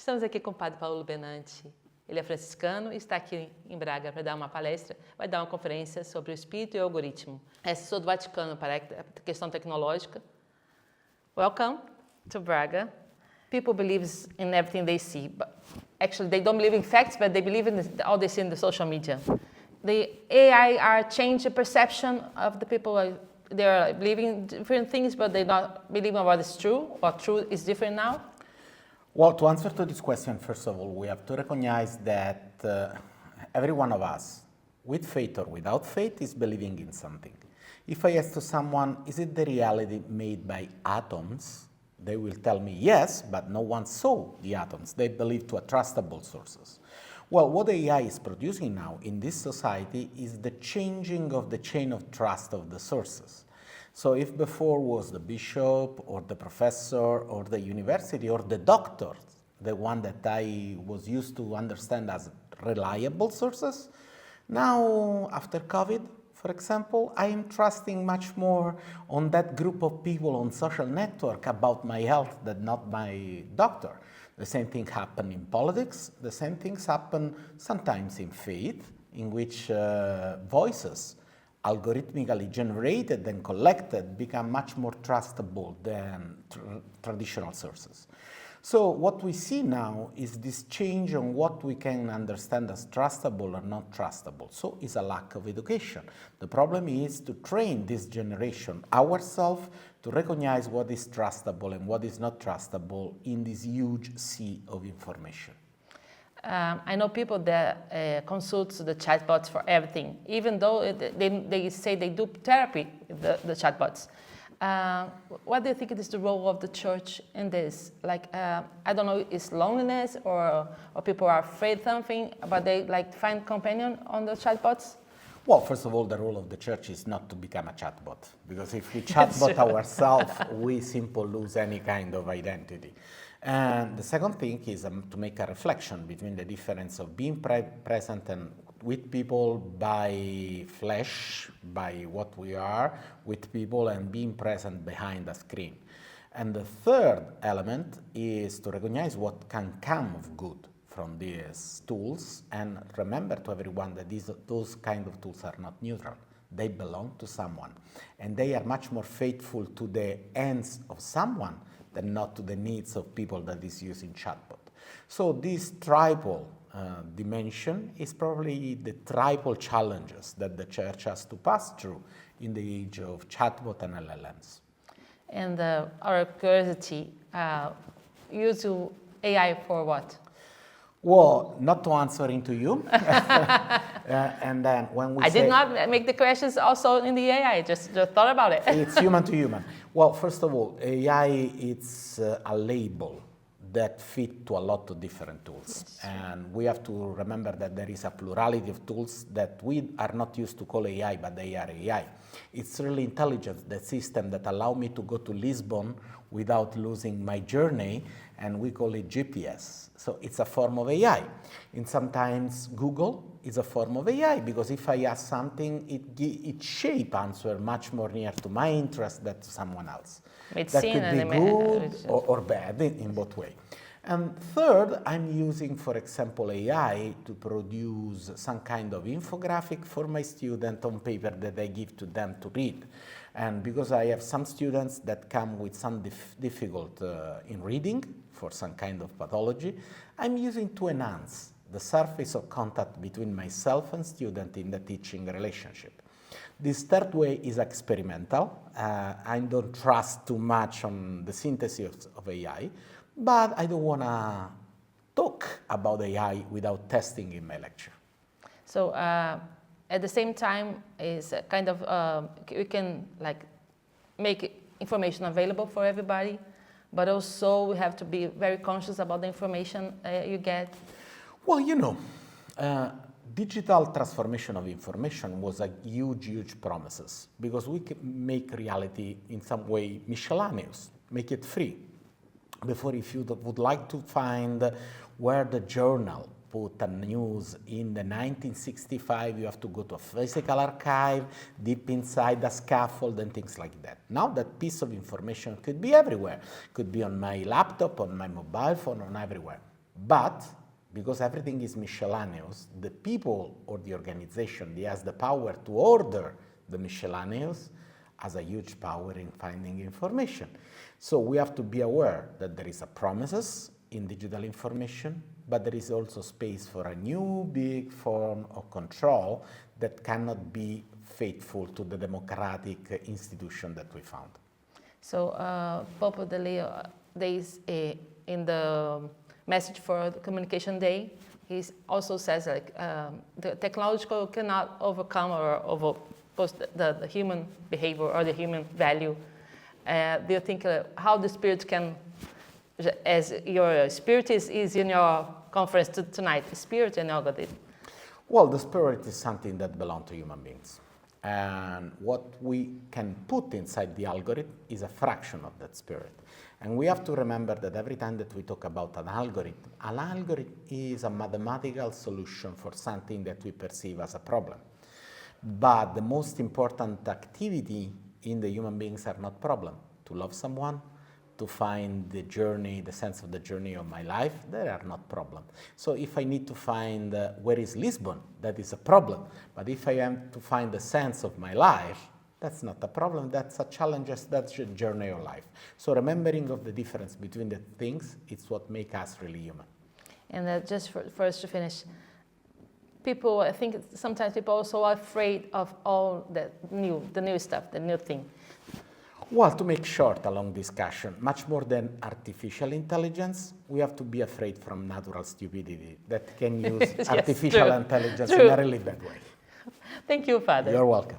Estamos aqui com o padre Paolo Benanti. Ele é franciscano e está aqui em Braga para dar uma palestra, vai dar uma conferência sobre o Espírito e o Algoritmo. É assessor do Vaticano para a questão tecnológica. Welcome to Braga. People believe in everything they see, but actually they don't believe in facts, but they believe in all they see in the social media. The AI are changing the perception of the people. They are believing different things, but they're not believing what is true. What truth is different now. Well, to answer to this question, first of all, we have to recognize that every one of us, with faith or without faith, is believing in something. If I ask to someone, is it the reality made by atoms? They will tell me yes, but no one saw the atoms. They believe to a trustable sources. Well, what AI is producing now in this society is the changing of the chain of trust of the sources. So if before was the bishop or the professor or the university or the doctor, the one that I was used to understand as reliable sources, now after COVID, for example, I am trusting much more on that group of people on social network about my health than not my doctor. The same thing happen in politics, the same things happen sometimes in faith, in which voices algorithmically generated and collected become much more trustable than traditional sources. So what we see now is this change on what we can understand as trustable or not trustable. So it's a lack of education. The problem is to train this generation ourselves to recognize what is trustable and what is not trustable in this huge sea of information. I know people that consult the chatbots for everything, even though they say they do therapy, the chatbots. What do you think is the role of the church in this? Like, I don't know, is loneliness or people are afraid of something, but they like find companion on the chatbots? Well, first of all, the role of the church is not to become a chatbot, because if we chatbot ourselves, we simply lose any kind of identity. And the second thing is to make a reflection between the difference of being present and with people by flesh, by what we are with people, and being present behind a screen. And the third element is to recognize what can come of good from these tools, and remember to everyone that those kind of tools are not neutral. They belong to someone, and they are much more faithful to the ends of someone than not to the needs of people that is using chatbot. So this triple dimension is probably the triple challenges that the church has to pass through in the age of chatbot and LLMs. And our curiosity, use AI for what? Well, not to answering to you, and then when we I did not make the questions also in the AI, just thought about it. It's human to human. Well, first of all, AI, it's a label that fit to a lot of different tools. Yes. And we have to remember that there is a plurality of tools that we are not used to call AI, but they are AI. It's really intelligence, the system that allow me to go to Lisbon without losing my journey, and we call it GPS. So it's a form of AI. And sometimes Google is a form of AI, because if I ask something, it shape answer much more near to my interest than to someone else. That could be good or bad in both ways. And third, I'm using, for example, AI to produce some kind of infographic for my student on paper that I give to them to read. And because I have some students that come with some difficulty in reading for some kind of pathology, I'm using to enhance the surface of contact between myself and student in the teaching relationship. This third way is experimental. I don't trust too much on the synthesis of AI, but I don't want to talk about AI without testing in my lecture. So at the same time, is kind of we can like make information available for everybody, but also we have to be very conscious about the information you get. Well, you know, digital transformation of information was a huge promises, because we can make reality in some way miscellaneous, make it free. Before, if you would like to find where the journal put a news in the 1965, you have to go to a physical archive, deep inside the scaffold and things like that. Now that piece of information could be everywhere. Could be on my laptop, on my mobile phone, on everywhere. But because everything is miscellaneous, the people or the organization that has the power to order the miscellaneous has a huge power in finding information. So we have to be aware that there is a promises in digital information, but there is also space for a new big form of control that cannot be faithful to the democratic institution that we found. So Pope de Leo days in the message for the Communication Day, he also says like the technological cannot overcome or overpost the human behavior or the human value. Do you think how the spirit can, as your spirit is in your conference tonight, spirit and algorithm? Well, the spirit is something that belongs to human beings. And what we can put inside the algorithm is a fraction of that spirit. And we have to remember that every time that we talk about an algorithm is a mathematical solution for something that we perceive as a problem. But the most important activity in the human beings are not problem. To love someone, to find the journey, the sense of the journey of my life, they are not problem. So if I need to find where is Lisbon, that is a problem. But if I am to find the sense of my life, that's not a problem, that's a challenge, that's a journey of life. So remembering of the difference between the things, it's what makes us really human. And just for us to finish, people, I think sometimes people are also afraid of all the new stuff, the new thing. Well, to make short a long discussion, much more than artificial intelligence, we have to be afraid from natural stupidity that can use Yes, artificial true. intelligence True. in a really bad way. Thank you, Father. You're welcome.